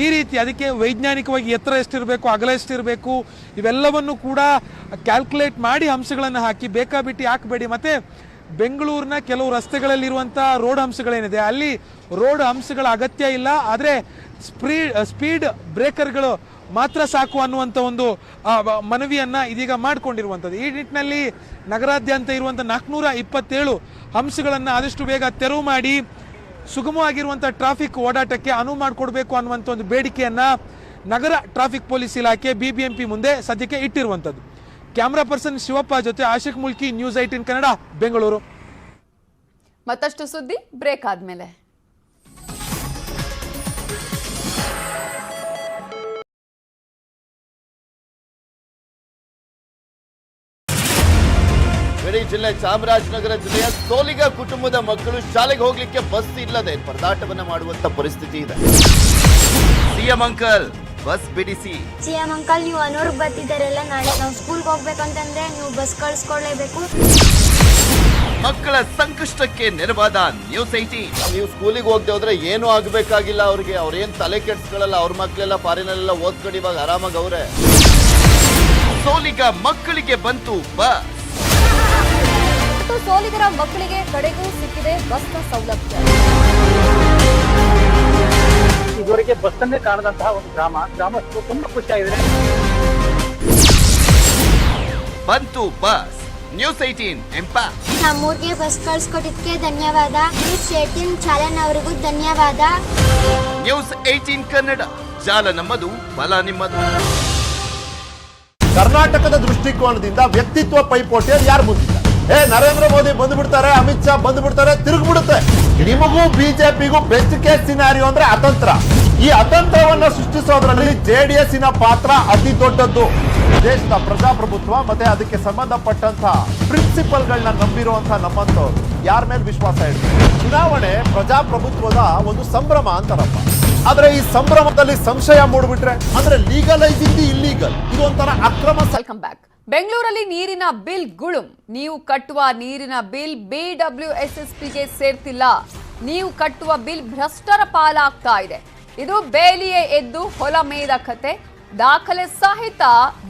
ಈ ರೀತಿ ಅದಕ್ಕೆ ವೈಜ್ಞಾನಿಕವಾಗಿ ಎತ್ತರ ಎಷ್ಟಿರಬೇಕು, ಅಗಲ ಎಷ್ಟಿರಬೇಕು, ಇವೆಲ್ಲವನ್ನು ಕೂಡ ಕ್ಯಾಲ್ಕುಲೇಟ್ ಮಾಡಿ ಹಂಪ್ಸ್ಗಳನ್ನು ಹಾಕಿ ಬೇಕಾಬಿಟ್ಟು ಹಾಕಬೇಡಿ. ಮತ್ತು ಬೆಂಗಳೂರಿನ ಕೆಲವು ರಸ್ತೆಗಳಲ್ಲಿರುವಂಥ ರೋಡ್ ಹಂಪ್ಸ್ಗಳೇನಿದೆ ಅಲ್ಲಿ ರೋಡ್ ಹಂಪ್ಸ್ಗಳ ಅಗತ್ಯ ಇಲ್ಲ, ಆದರೆ ಸ್ಪೀಡ್ ಬ್ರೇಕರ್ಗಳು ಮಾತ್ರ ಸಾಕು ಅನ್ನುವಂಥ ಒಂದು ಮನವಿಯನ್ನು ಇದೀಗ ಮಾಡಿಕೊಂಡಿರುವಂಥದ್ದು. ಈ ನಿಟ್ಟಿನಲ್ಲಿ ನಗರಾದ್ಯಂತ ಇರುವಂಥ 427 ಹಂಪ್ಸ್ಗಳನ್ನು ಆದಷ್ಟು ಬೇಗ ತೆರವು ಮಾಡಿ ಸುಗಮವಾಗಿರುವಂಥ ಟ್ರಾಫಿಕ್ ಓಡಾಟಕ್ಕೆ ಅನುವು ಮಾಡಿಕೊಡ್ಬೇಕು ಅನ್ನುವಂಥ ಒಂದು ಬೇಡಿಕೆಯನ್ನು ನಗರ ಟ್ರಾಫಿಕ್ ಪೊಲೀಸ್ ಇಲಾಖೆ BBMP ಮುಂದೆ ಸದ್ಯಕ್ಕೆ ಇಟ್ಟಿರುವಂಥದ್ದು. ಕ್ಯಾಮ್ರಾ ಪರ್ಸನ್ ಶಿವಪ್ಪ ಜೊತೆ ಆಶಿಕ್ ಮುಲ್ಕಿ, ನ್ಯೂಸ್ 18 ಕನ್ನಡ, ಬೆಂಗಳೂರು. ಮತ್ತಷ್ಟು ಸುದ್ದಿ ಬ್ರೇಕ್ ಆದ್ಮೇಲೆ. ಗಡಿ ಜಿಲ್ಲೆ ಚಾಮರಾಜನಗರ ಜಿಲ್ಲೆಯ ಸೋಲಿಗ ಕುಟುಂಬದ ಮಕ್ಕಳು ಶಾಲೆಗೆ ಹೋಗ್ಲಿಕ್ಕೆ ಬಸ್ ಇಲ್ಲದೆ ಪರದಾಟವನ್ನ ಮಾಡುವಂತ ಪರಿಸ್ಥಿತಿ ಇದೆ. ಸಿಎಂ ಅಂಕಲ್ ಬಸ್ ಬಿಡಿಸಿ. ಸಿಎಂ ಅಂಕಲ್, ನೀವು ಅನೂರ್ಗೆ ಬರ್ತಿದ್ದಾರಲ್ಲ, ನಾಳೆ ನಾವು ಸ್ಕೂಲ್ಗೆ ಹೋಗ್ಬೇಕಂತಂದ್ರೆ ನೀವು ಬಸ್ ಕಳಿಸ್ಕೊಡ್ಲೇಬೇಕು. ಮಕ್ಕಳ ಸಂಕಷ್ಟಕ್ಕೆ ನೆರವಾದ ನ್ಯೂಸ್ 18. ನೀವು ಸ್ಕೂಲಿಗೆ ಹೋಗದೆ ಹೋದ್ರೆ ಏನು ಆಗಬೇಕಾಗಿಲ್ಲ ಅವ್ರಿಗೆ, ಅವ್ರೇನ್ ತಲೆ ಕೆಡ್ಸ್ಕೊಳ್ಳಲ್ಲ, ಅವ್ರ ಮಕ್ಕಳೆಲ್ಲ ಫಾರಿನಲ್ಲೆಲ್ಲ ಓದ್ಕೊಂಡು ಇವಾಗ ಆರಾಮಾಗಿ ಅವ್ರೆ. ಸೋಲಿಗ ಮಕ್ಕಳಿಗೆ ಬಂತು ಬಸ್. ಸೋಲಿಗರ ಮಕ್ಕಳಿಗೆ ಕಡೆಗೂ ಸಿಕ್ಕಿದೆ ಬಸ್ನ ಸೌಲಭ್ಯ. ಇದುವರೆಗೆ ಬಸ್ ಅನ್ನೇ ಕಾಣದಂತಹ ಒಂದು ಗ್ರಾಮಸ್ಥರು ತುಂಬಾ ಖುಷಿಯಾಗಿದ್ದಾರೆ. ಬಂತು ಬಸ್. News 18 impact. ನಮ್ಮೂರಿಗೆ ಬಸ್ ಕಳಿಸ್ಕೊಟ್ಟಿದ್ದಕ್ಕೆ ಧನ್ಯವಾದ. ನ್ಯೂಸ್ 18 ಚಾಲನ್ ಅವರಿಗೂ ಧನ್ಯವಾದ. ನ್ಯೂಸ್ 18 ಕನ್ನಡ, ಜಾಲ ನಮ್ಮದು, ಬಲ ನಿಮ್ಮದು. ಕರ್ನಾಟಕದ ದೃಷ್ಟಿಕೋನದಿಂದ ವ್ಯಕ್ತಿತ್ವ ಪೈಪೋಟಿಯಲ್ಲಿ ಯಾರು ಮುಂದಿದ್ದಾರೆ? ನರೇಂದ್ರ ಮೋದಿ ಬಂದ್ಬಿಡ್ತಾರೆ, ಅಮಿತ್ ಶಾ ಬಂದ್ಬಿಡ್ತಾರೆ, ತಿರುಗ್ಬಿಡುತ್ತೆ. ನಿಮಗೂ ಬಿಜೆಪಿಗೂ ಬೆಸ್ಟ್ ಕೇಸ್ ಸಿನಾರಿಯೋ ಅಂದ್ರೆ ಅತಂತ್ರ. ಈ ಅತಂತ್ರವನ್ನ ಸೃಷ್ಟಿಸೋದ್ರಲ್ಲಿ JDS ಪಾತ್ರ ಅತಿ ದೊಡ್ಡದ್ದು. ದೇಶದ ಪ್ರಜಾಪ್ರಭುತ್ವ ಮತ್ತೆ ಅದಕ್ಕೆ ಸಂಬಂಧಪಟ್ಟಂತ ಪ್ರಿನ್ಸಿಪಲ್ಗಳನ್ನ ನಂಬಿರುವಂತಹ ನಮ್ಮಂತವ್ರು ಯಾರ ಮೇಲೆ ವಿಶ್ವಾಸ ಇಡ್ತಾರೆ? ಚುನಾವಣೆ ಪ್ರಜಾಪ್ರಭುತ್ವದ ಒಂದು ಸಂಭ್ರಮ ಅಂತಾರಪ್ಪ. ಆದ್ರೆ ಈ ಸಂಭ್ರಮದಲ್ಲಿ ಸಂಶಯ ಮೂಡ್ಬಿಟ್ರೆ ಅಂದ್ರೆ ಲೀಗಲೈಸಿಂಗ್ ದಿ ಇಲ್ಲೀಗಲ್, ಇದು ಒಂಥರ ಅಕ್ರಮ. Welcome back. ಬೆಂಗಳೂರಲ್ಲಿ ನೀರಿನ ಬಿಲ್ ಗುಳುಂ. ನೀವು ಕಟ್ಟುವ ನೀರಿನ ಬಿಲ್ BWSSBಗೆ ಸೇರ್ತಿಲ್ಲ. ನೀವು ಕಟ್ಟುವ ಬಿಲ್ ಭ್ರಷ್ಟರ ಪಾಲಾಗ್ತಾ ಇದೆ. ಇದು ಬೇಲಿಯೇ ಎದ್ದು ಹೊಲ ಮೇದ ಕತೆ. ದಾಖಲೆ ಸಹಿತ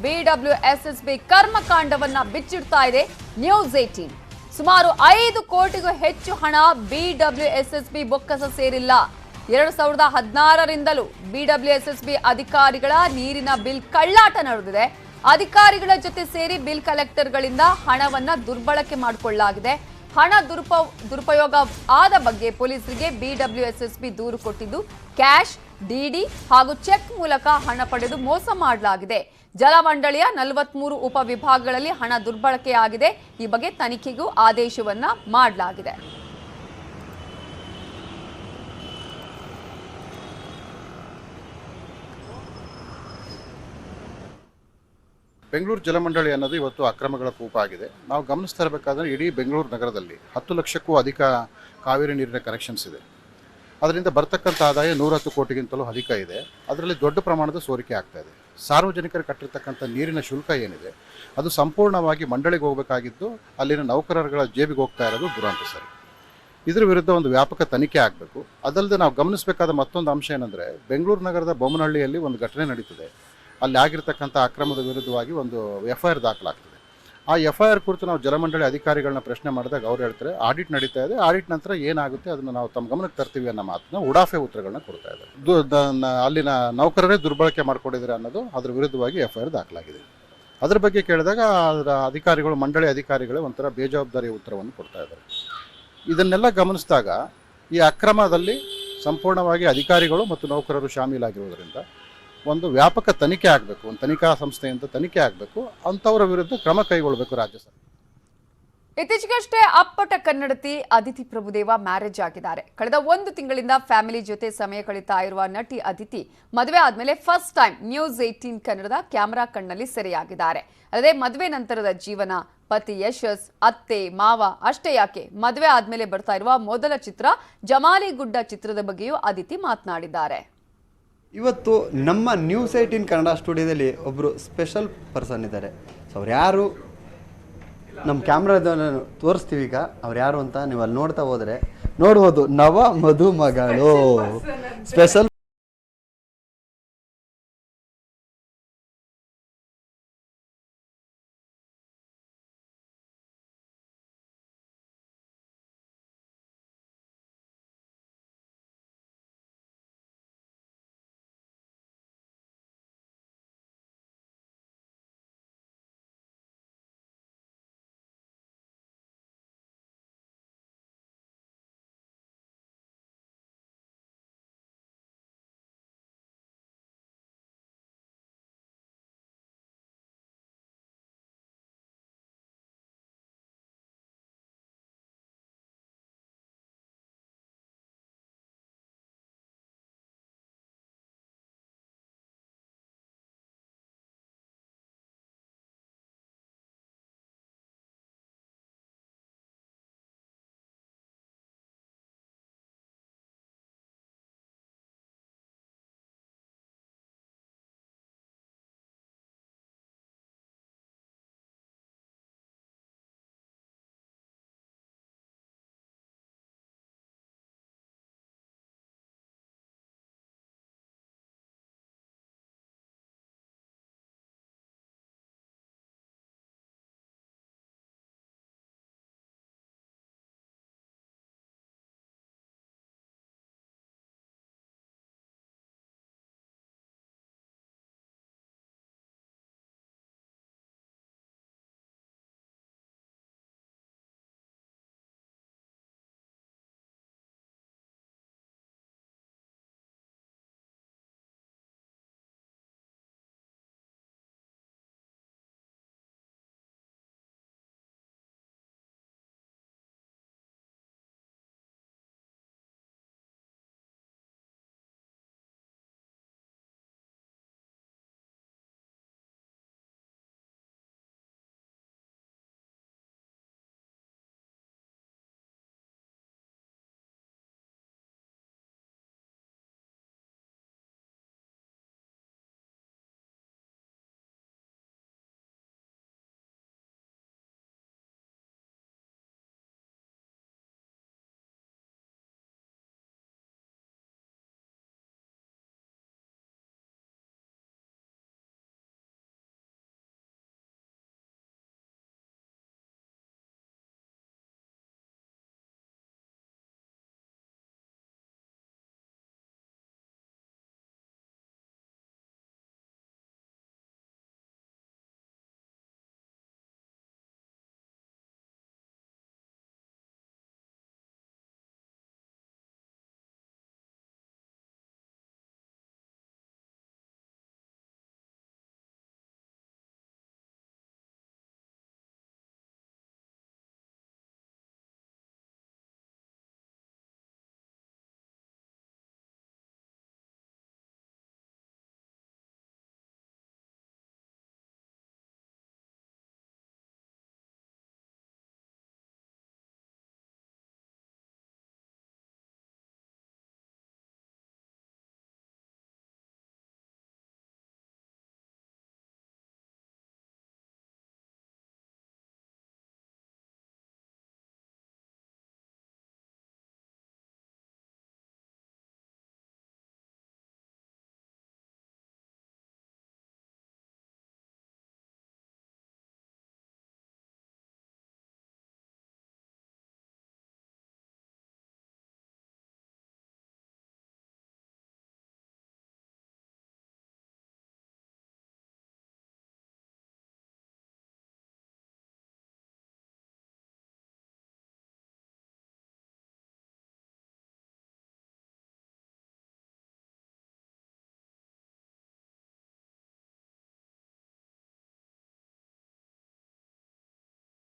BWSSB ಕರ್ಮಕಾಂಡವನ್ನ ಬಿಚ್ಚಿಡ್ತಾ ಇದೆ ನ್ಯೂಸ್ 18. ಸುಮಾರು 5 ಕೋಟಿಗೂ ಹೆಚ್ಚು ಹಣ BWSSB ಬೊಕ್ಕಸ ಸೇರಿಲ್ಲ. 2016ರಿಂದಲೂ BWSSB ಅಧಿಕಾರಿಗಳ ನೀರಿನ ಬಿಲ್ ಕಳ್ಳಾಟ ನಡೆದಿದೆ. ಅಧಿಕಾರಿಗಳ ಜೊತೆ ಸೇರಿ ಬಿಲ್ ಕಲೆಕ್ಟರ್ಗಳಿಂದ ಹಣವನ್ನ ದುರ್ಬಳಕೆ ಮಾಡಿಕೊಳ್ಳಲಾಗಿದೆ. ಹಣ ದುರುಪಯೋಗ ಆದ ಬಗ್ಗೆ ಪೊಲೀಸರಿಗೆ BWSSB ದೂರು ಕೊಟ್ಟಿದ್ದು, ಕ್ಯಾಶ್, DD ಹಾಗೂ ಚೆಕ್ ಮೂಲಕ ಹಣ ಪಡೆದು ಮೋಸ ಮಾಡಲಾಗಿದೆ. ಜಲಮಂಡಳಿಯ 43 ಉಪವಿಭಾಗಗಳಲ್ಲಿ ಹಣ ದುರ್ಬಳಕೆಯಾಗಿದೆ. ಈ ಬಗ್ಗೆ ತನಿಖೆಗೂ ಆದೇಶವನ್ನ ಮಾಡಲಾಗಿದೆ. ಬೆಂಗಳೂರು ಜಲಮಂಡಳಿ ಅನ್ನೋದು ಇವತ್ತು ಅಕ್ರಮಗಳ ಕೂಪ ಆಗಿದೆ. ನಾವು ಗಮನಿಸ್ತಾ ಇರಬೇಕಾದ್ರೆ ಇಡೀ ಬೆಂಗಳೂರು ನಗರದಲ್ಲಿ 10 ಲಕ್ಷಕ್ಕೂ ಅಧಿಕ ಕಾವೇರಿ ನೀರಿನ ಕನೆಕ್ಷನ್ಸ್ ಇದೆ. ಅದರಿಂದ ಬರ್ತಕ್ಕಂಥ ಆದಾಯ 110 ಕೋಟಿಗಿಂತಲೂ ಅಧಿಕ ಇದೆ. ಅದರಲ್ಲಿ ದೊಡ್ಡ ಪ್ರಮಾಣದ ಸೋರಿಕೆ ಆಗ್ತಾ ಇದೆ. ಸಾರ್ವಜನಿಕರು ಕಟ್ಟಿರ್ತಕ್ಕಂಥ ನೀರಿನ ಶುಲ್ಕ ಏನಿದೆ ಅದು ಸಂಪೂರ್ಣವಾಗಿ ಮಂಡಳಿಗೆ ಹೋಗಬೇಕಾಗಿದ್ದು ಅಲ್ಲಿನ ನೌಕರರುಗಳ ಜೇಬಿಗೆ ಹೋಗ್ತಾ ಇರೋದು ದುರಂತ ಸರ್. ಇದರ ವಿರುದ್ಧ ಒಂದು ವ್ಯಾಪಕ ತನಿಖೆ ಆಗಬೇಕು. ಅದಲ್ಲದೆ ನಾವು ಗಮನಿಸಬೇಕಾದ ಮತ್ತೊಂದು ಅಂಶ ಏನಂದರೆ, ಬೆಂಗಳೂರು ನಗರದ ಬೊಮ್ಮನಹಳ್ಳಿಯಲ್ಲಿ ಒಂದು ಘಟನೆ ನಡೀತದೆ. ಅಲ್ಲಿ ಆಗಿರ್ತಕ್ಕಂಥ ಅಕ್ರಮದ ವಿರುದ್ಧವಾಗಿ ಒಂದು FIR ದಾಖಲಾಗ್ತದೆ. ಆ FIR ಕುರಿತು ನಾವು ಜಲಮಂಡಳಿ ಅಧಿಕಾರಿಗಳನ್ನ ಪ್ರಶ್ನೆ ಮಾಡಿದಾಗ ಅವ್ರು ಹೇಳ್ತಾರೆ ಆಡಿಟ್ ನಡೀತಾ ಇದೆ, ಆಡಿಟ್ ನಂತರ ಏನಾಗುತ್ತೆ ಅದನ್ನು ನಾವು ತಮ್ಮ ಗಮನಕ್ಕೆ ತರ್ತೀವಿ ಅನ್ನೋ ಮಾತನ್ನ ಉಡಾಫೆ ಉತ್ತರಗಳನ್ನ ಕೊಡ್ತಾ ಇದ್ದಾರೆ. ಅಲ್ಲಿನ ನೌಕರರೇ ದುರ್ಬಳಕೆ ಮಾಡ್ಕೊಂಡಿದ್ದಾರೆ ಅನ್ನೋದು ಅದ್ರ ವಿರುದ್ಧವಾಗಿ FIR ದಾಖಲಾಗಿದೆ. ಅದ್ರ ಬಗ್ಗೆ ಕೇಳಿದಾಗ ಅದರ ಅಧಿಕಾರಿಗಳು, ಮಂಡಳಿ ಅಧಿಕಾರಿಗಳೇ ಒಂಥರ ಬೇಜವಾಬ್ದಾರಿಯ ಉತ್ತರವನ್ನು ಕೊಡ್ತಾ ಇದ್ದಾರೆ. ಇದನ್ನೆಲ್ಲ ಗಮನಿಸಿದಾಗ ಈ ಅಕ್ರಮದಲ್ಲಿ ಸಂಪೂರ್ಣವಾಗಿ ಅಧಿಕಾರಿಗಳು ಮತ್ತು ನೌಕರರು ಶಾಮೀಲಾಗಿರುವುದರಿಂದ ಒಂದು ವ್ಯಾಪಕ ತನಿಖೆ ಆಗಬೇಕು, ಒಂದು ತನಿಖಾ ಸಂಸ್ಥೆಯಿಂದ ತನಿಖೆ ಆಗಬೇಕು, ಅಂಥವರ ವಿರುದ್ಧ ಕ್ರಮ ಕೈಗೊಳ್ಳಬೇಕು ರಾಜ್ಯ ಸರ್ಕಾರ. ಇತ್ತೀಚೆಗಷ್ಟೇ ಅಪ್ಪಟ ಕನ್ನಡತಿ ಅದಿತಿ ಪ್ರಭುದೇವ ಮ್ಯಾರೇಜ್ ಆಗಿದ್ದಾರೆ. ಕಳೆದ 1 ತಿಂಗಳಿಂದ ಫ್ಯಾಮಿಲಿ ಜೊತೆ ಸಮಯ ಕಳೀತಾ ಇರುವ ನಟಿ ಅದಿತಿ ಮದುವೆ ಆದ್ಮೇಲೆ ಫಸ್ಟ್ ಟೈಮ್ ನ್ಯೂಸ್ 18 ಕನ್ನಡದ ಕ್ಯಾಮೆರಾ ಕಣ್ಣಲ್ಲಿ ಸೆರೆಯಾಗಿದ್ದಾರೆ. ಅಲ್ಲದೆ ಮದುವೆ ನಂತರದ ಜೀವನ, ಪತಿ ಯಶಸ್, ಅತ್ತೆ ಮಾವ ಅಷ್ಟೇ ಯಾಕೆ, ಮದುವೆ ಆದ್ಮೇಲೆ ಬರ್ತಾ ಇರುವ ಮೊದಲ ಚಿತ್ರ ಜಮಾಲಿಗುಡ್ಡ ಚಿತ್ರದ ಬಗ್ಗೆಯೂ ಅದಿತಿ ಮಾತನಾಡಿದ್ದಾರೆ. ಇವತ್ತು ನಮ್ಮ ನ್ಯೂಸ್ 18 ಕನ್ನಡ ಸ್ಟುಡಿಯೋದಲ್ಲಿ ಒಬ್ಬರು ಸ್ಪೆಷಲ್ ಪರ್ಸನ್ ಇದ್ದಾರೆ. ಸೊ ಅವ್ರು ಯಾರು ನಮ್ಮ ಕ್ಯಾಮ್ರಾದ ತೋರಿಸ್ತೀವಿ. ಈಗ ಅವ್ರು ಯಾರು ಅಂತ ನೀವು ಅಲ್ಲಿ ನೋಡ್ತಾ ಹೋದರೆ ನೋಡ್ಬೋದು. ನವ ಮಧುಮಗಳು ಸ್ಪೆಷಲ್